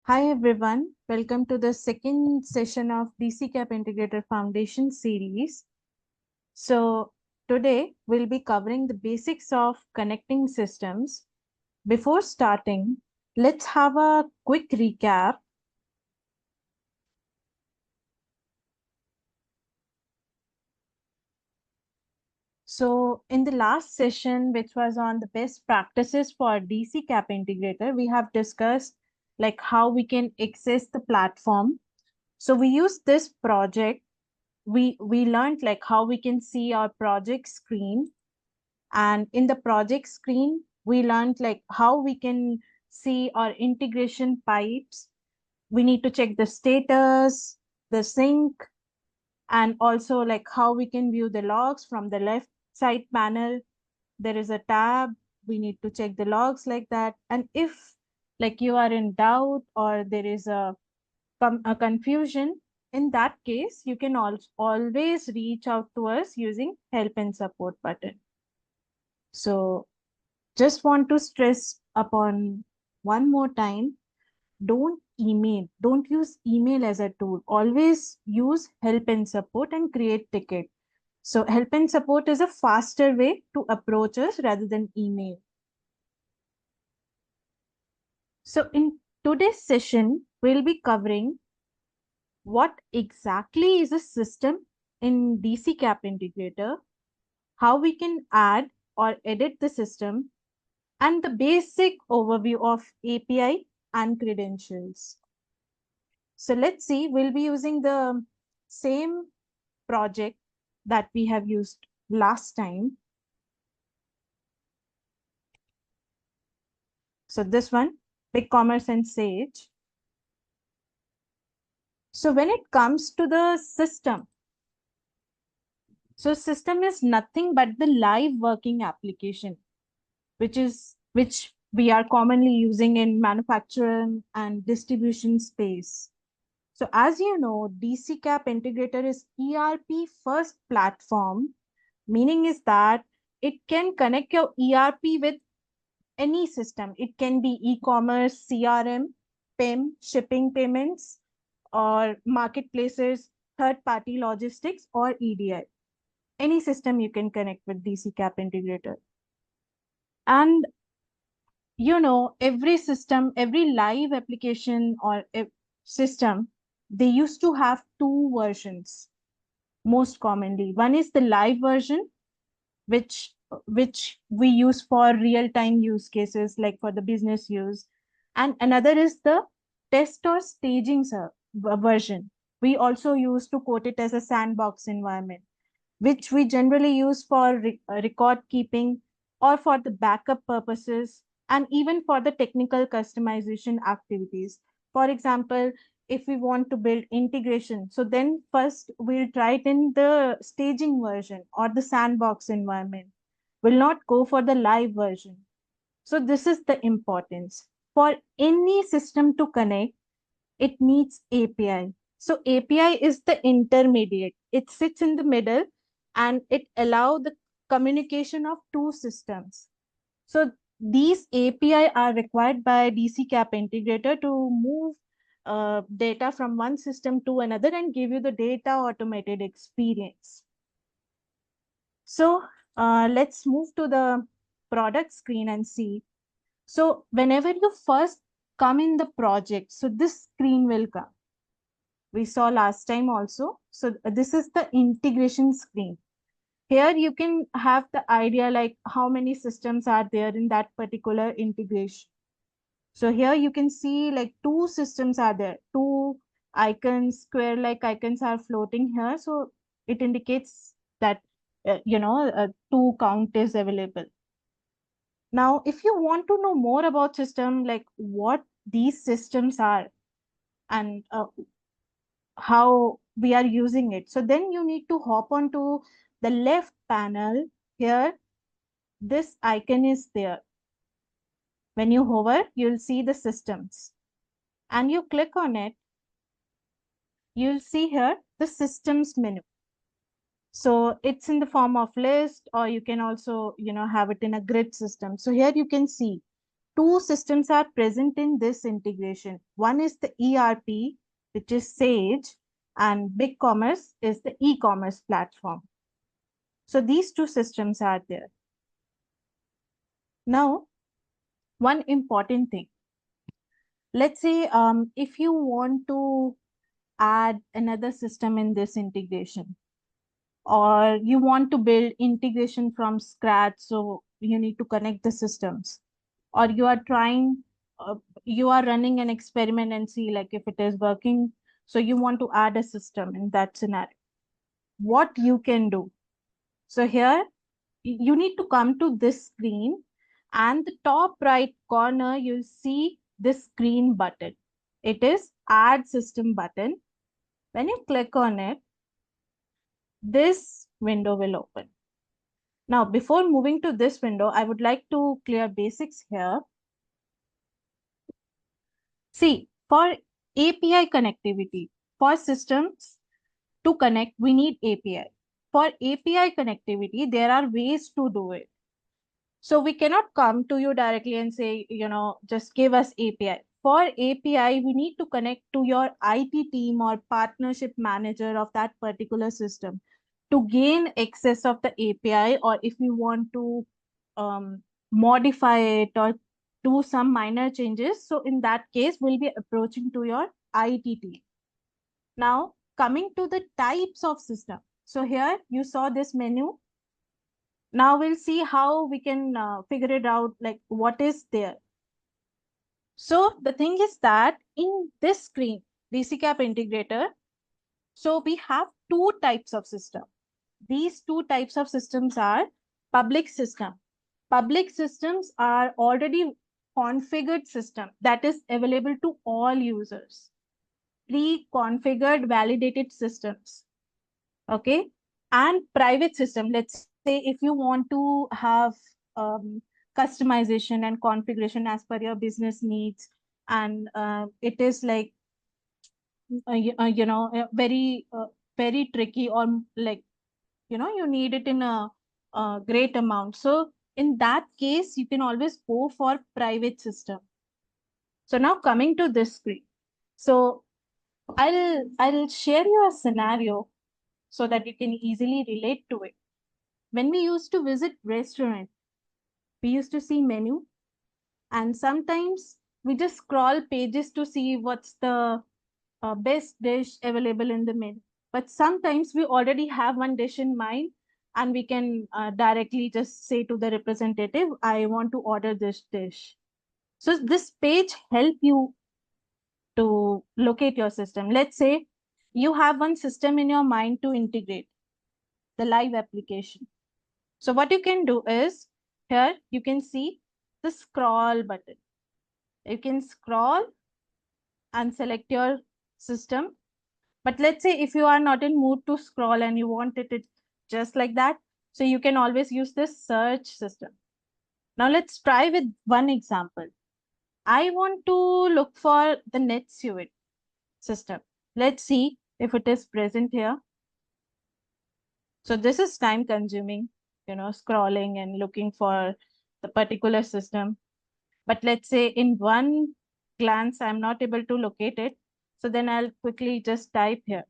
Hi everyone, welcome to the second session of DCKAP Integrator Foundation series. So today we'll be covering the basics of connecting systems. Before starting, let's have a quick recap. So in the last session, which was on the best practices for DCKAP Integrator, we have discussed like how we can access the platform. So we use this project we learned like how we can see our project screen, and in the project screen we learned like how we can see our integration pipes. We need to check the status, the sync, and also like how we can view the logs from the left side panel. There is a tab, we need to check the logs like that. And if like you are in doubt or there is a confusion, in that case, you can always reach out to us using help and support button. So just want to stress upon one more time, don't use email as a tool. Always use help and support and create ticket. So help and support is a faster way to approach us rather than email. So in today's session, we'll be covering what exactly is a system in DCKAP Integrator, how we can add or edit the system, and the basic overview of API and credentials. So let's see, we'll be using the same project that we have used last time. So this one, BigCommerce and Sage. So when it comes to the system, so system is nothing but the live working application, which we are commonly using in manufacturing and distribution space. So as you know, DCKAP Integrator is ERP first platform, meaning is that it can connect your ERP with any system. It can be e-commerce, CRM, PIM, shipping payments, or marketplaces, third-party logistics, or EDI. Any system you can connect with DCKAP Integrator. And every system, every live application or system, they used to have two versions most commonly. One is the live version, which we use for real-time use cases, like for the business use. And another is the test or staging version. We also use to quote it as a sandbox environment, which we generally use for record keeping or for the backup purposes, and even for the technical customization activities. For example, if we want to build integration, so then first we'll try it in the staging version or the sandbox environment. We'll not go for the live version. So this is the importance. For any system to connect, it needs API. So API is the intermediate. It sits in the middle and it allows the communication of two systems. So these API are required by DCKAP Integrator to move data from one system to another and give you the data automated experience. So let's move to the product screen and see. So whenever you first come in the project, so this screen will come. We saw last time also. So this is the integration screen. Here you can have the idea like how many systems are there in that particular integration. So here you can see like two systems are there, two icons, square like icons are floating here. So it indicates that, two count is available. Now, if you want to know more about system, like what these systems are and how we are using it, so then you need to hop onto the left panel. Here, this icon is there. When you hover, you'll see the systems and you click on it. You'll see here the systems menu. So it's in the form of list, or you can also, have it in a grid system. So here you can see two systems are present in this integration. One is the ERP, which is Sage, and BigCommerce is the e-commerce platform. So these two systems are there. Now, one important thing. Let's say if you want to add another system in this integration, or you want to build integration from scratch, so you need to connect the systems, or you are trying, you are running an experiment and see like if it is working, so you want to add a system in that scenario, what you can do. So here you need to come to this screen, and the top right corner you'll see this green button. It is add system button. When you click on it, this window will open. Now, before moving to this window, I would like to clear basics here. See, for API connectivity, for systems to connect, we need API. For API connectivity, there are ways to do it. So we cannot come to you directly and say, just give us API. For API, we need to connect to your IT team or partnership manager of that particular system to gain access of the API, or if we want to modify it or do some minor changes. So in that case, we'll be approaching to your IT team. Now, coming to the types of system. So here you saw this menu. Now we'll see how we can figure it out, like what is there. So the thing is that in this screen, DCKAP Integrator, so we have two types of system. These two types of systems are public system. Public systems are already configured system that is available to all users. Pre-configured validated systems. Okay. And private system. Let's say if you want to have customization and configuration as per your business needs, and it is like very tricky, or like you need it in a great amount. So in that case, you can always go for private system. So now coming to this screen. So I'll share you a scenario so that you can easily relate to it. When we used to visit restaurant, we used to see menu, and sometimes we just scroll pages to see what's the best dish available in the menu. But sometimes we already have one dish in mind, and we can directly just say to the representative, I want to order this dish. So this page help you to locate your system. Let's say you have one system in your mind to integrate, the live application. So what you can do is, here you can see the scroll button. You can scroll and select your system. But let's say if you are not in mood to scroll and you want it just like that, so you can always use this search system. Now let's try with one example. I want to look for the NetSuite system. Let's see if it is present here. So this is time consuming, scrolling and looking for the particular system. But let's say in one glance, I'm not able to locate it. So then I'll quickly just type here.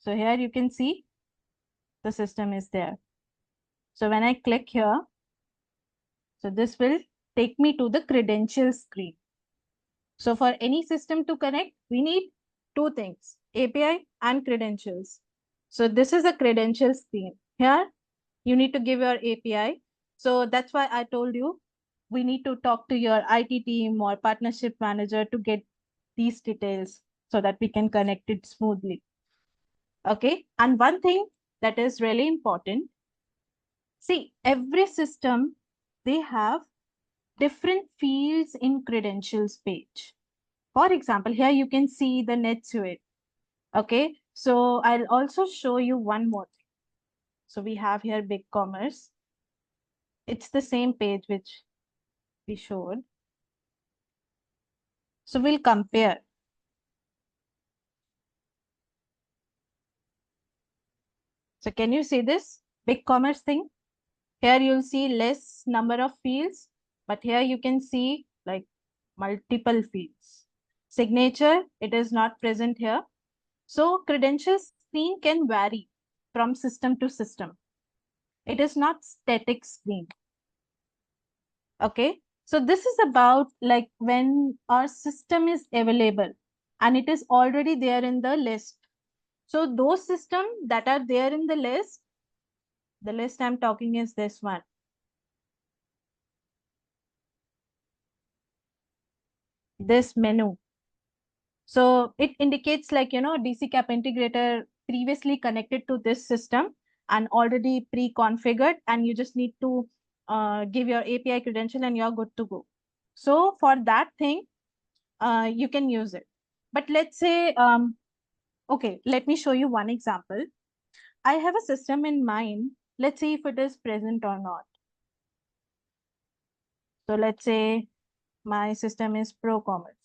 So here you can see the system is there. So when I click here, so this will take me to the credentials screen. So for any system to connect, we need two things, API and credentials. So this is a credential screen. Here, you need to give your API. So that's why I told you, we need to talk to your IT team or partnership manager to get these details so that we can connect it smoothly. Okay. And one thing that is really important, see, every system, they have different fields in credentials page. For example, here you can see the NetSuite. Okay. So I'll also show you one more thing. So we have here BigCommerce. It's the same page which we showed. So we'll compare. So can you see this BigCommerce thing? Here you'll see less number of fields, But here you can see like multiple fields. Signature, it is not present here. So credentials screen can vary from system to system. It is not static screen. Okay. So this is about like when our system is available and it is already there in the list. So those systems that are there in the list I'm talking is this one. This menu. So it indicates like, DCKAP integrator previously connected to this system and already pre-configured, and you just need to give your API credential and you're good to go. So for that thing, you can use it. But let's say, okay, let me show you one example. I have a system in mind. Let's see if it is present or not. So let's say my system is ProCommerce.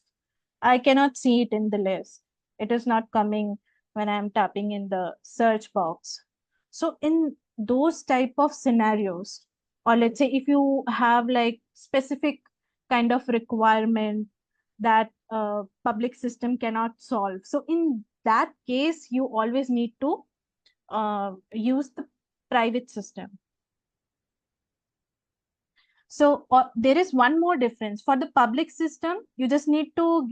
I cannot see it in the list. It is not coming when I'm tapping in the search box. So in those type of scenarios, or let's say if you have like specific kind of requirement that public system cannot solve. So in that case, you always need to use the private system. So there is one more difference. For the public system, you just need to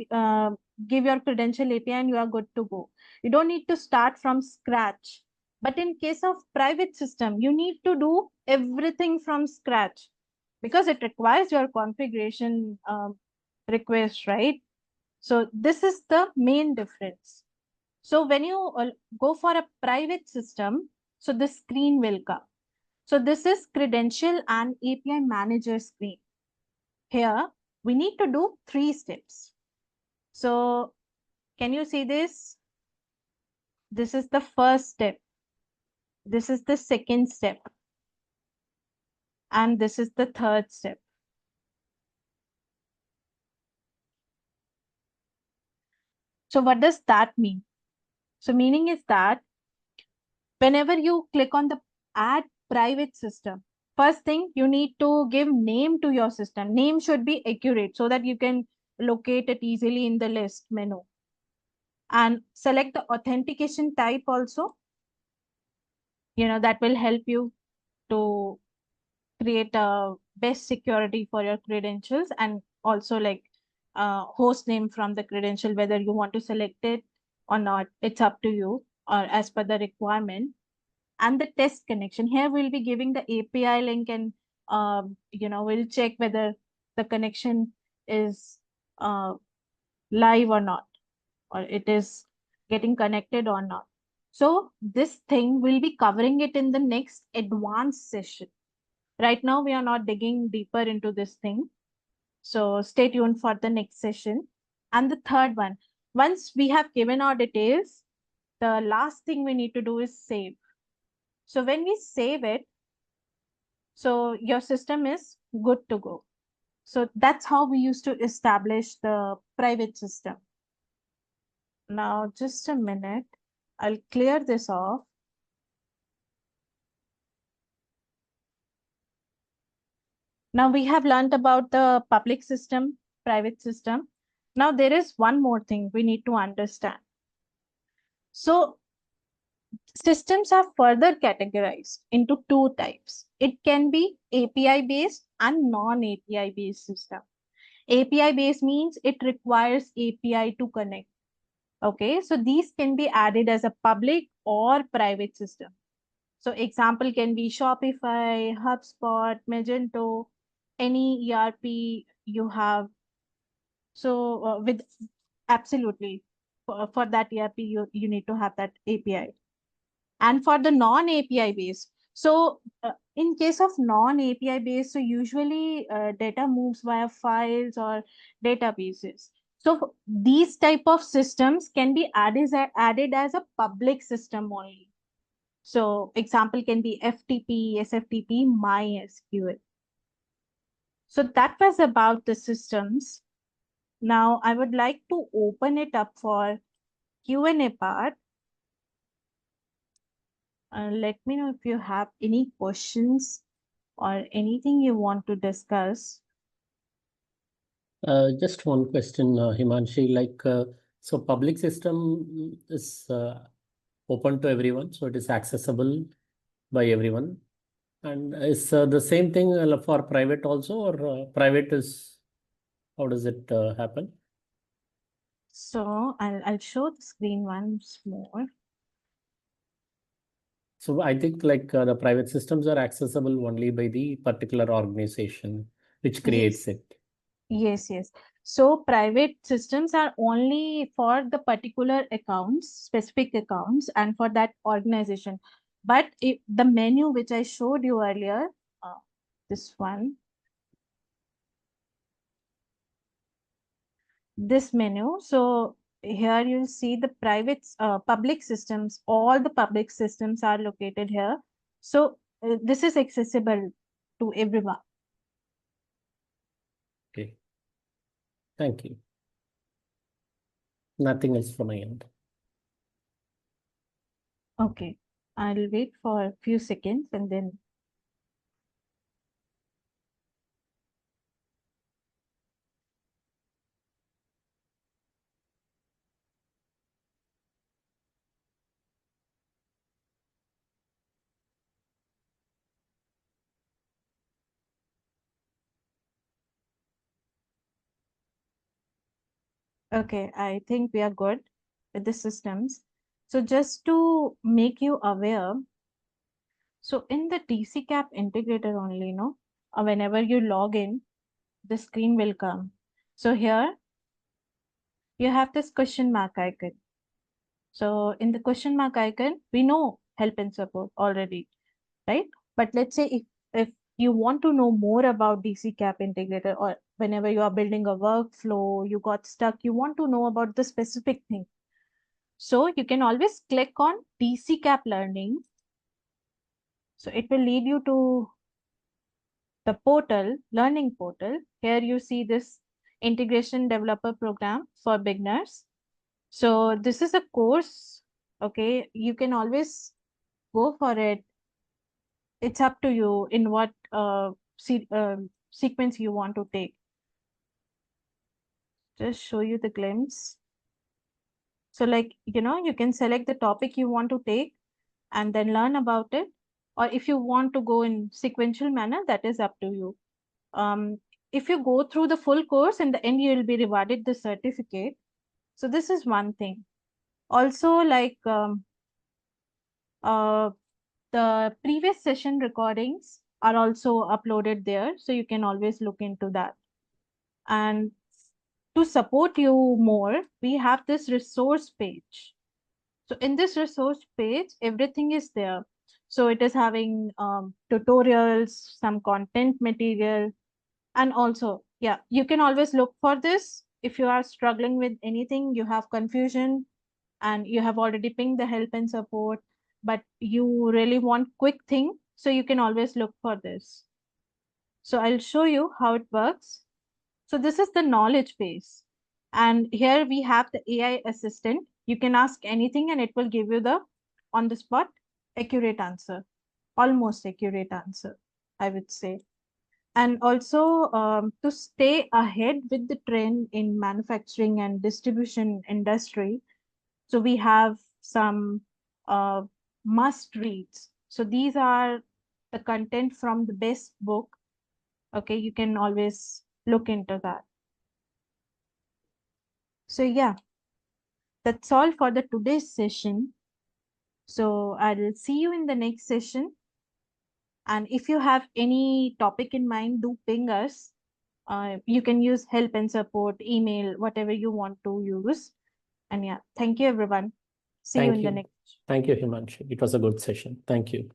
give your credential API and you are good to go. You don't need to start from scratch. But in case of private system, you need to do everything from scratch because it requires your configuration request, right? So this is the main difference. So when you go for a private system, so the screen will come. So this is credential and API manager screen. Here, we need to do 3 steps. So can you see this? This is the first step. This is the second step. And this is the third step. So what does that mean? So meaning is that whenever you click on the add private system, first thing you need to give name to your system. Name should be accurate so that you can locate it easily in the list menu. And select the authentication type also. That will help you to create a best security for your credentials, and also like host name from the credential, whether you want to select it or not, it's up to you or as per the requirement. And the test connection, here we'll be giving the API link, and we'll check whether the connection is live or not, or it is getting connected or not. So this thing will be covering it in the next advanced session. Right now, we are not digging deeper into this thing. So stay tuned for the next session. And the third one, once we have given our details, the last thing we need to do is save. So when we save it, so your system is good to go. So that's how we used to establish the private system. Now, just a minute. I'll clear this off. Now we have learned about the public system, private system. Now there is one more thing we need to understand. So systems are further categorized into 2 types. It can be API based and non-API based system. API based means it requires API to connect. Okay, so these can be added as a public or private system. So example can be Shopify, HubSpot, Magento, any ERP you have. So with absolutely for that ERP, you need to have that API. And for the non-API based, so in case of non-API based, so usually data moves via files or databases. So these type of systems can be added as a public system only. So example can be FTP, SFTP, MySQL. So that was about the systems. Now I would like to open it up for Q&A part. Let me know if you have any questions or anything you want to discuss. Just one question, Himanshi, so public system is open to everyone, so it is accessible by everyone. And is the same thing for private also, or private is, how does it happen? So I'll show the screen once more. So I think the private systems are accessible only by the particular organization which creates Yes. it. Yes. So private systems are only for the particular accounts, specific accounts, and for that organization. But if the menu which I showed you earlier, this one, this menu. So here you'll see the public systems. All the public systems are located here. So this is accessible to everyone. Okay. Thank you. Nothing else from my end. Okay, I'll wait for a few seconds and then. Okay, I think we are good with the systems. So just to make you aware, so in the DCKAP integrator only, whenever you log in, the screen will come. So here you have this question mark icon. So in the question mark icon, we know help and support already, right? But let's say if you want to know more about DCKAP integrator, or whenever you are building a workflow, you got stuck, you want to know about the specific thing. So you can always click on DCKAP learning. So it will lead you to the portal, learning portal. Here you see this integration developer program for beginners. So this is a course. Okay, you can always go for it. It's up to you in what sequence you want to take. Just show you the glimpse. So you can select the topic you want to take and then learn about it. Or if you want to go in sequential manner, that is up to you. If you go through the full course, in the end, you will be rewarded the certificate. So this is one thing. Also, the previous session recordings are also uploaded there. So you can always look into that. And to support you more, we have this resource page. So in this resource page, everything is there. So it is having tutorials, some content material, and also, yeah, you can always look for this. If you are struggling with anything, you have confusion, and you have already pinged the help and support, but you really want quick thing, so you can always look for this. So I'll show you how it works. So this is the knowledge base. And here we have the AI assistant. You can ask anything and it will give you the on the spot accurate answer, almost accurate answer, I would say. And also to stay ahead with the trend in manufacturing and distribution industry. So we have some must reads. So these are the content from the best book. Okay, you can always look into that. So yeah, that's all for the today's session. So I'll see you in the next session. And if you have any topic in mind, do ping us. You can use help and support, email, whatever you want to use. And yeah, thank you everyone. See you in the next. Thank you, Himanshi. It was a good session. Thank you.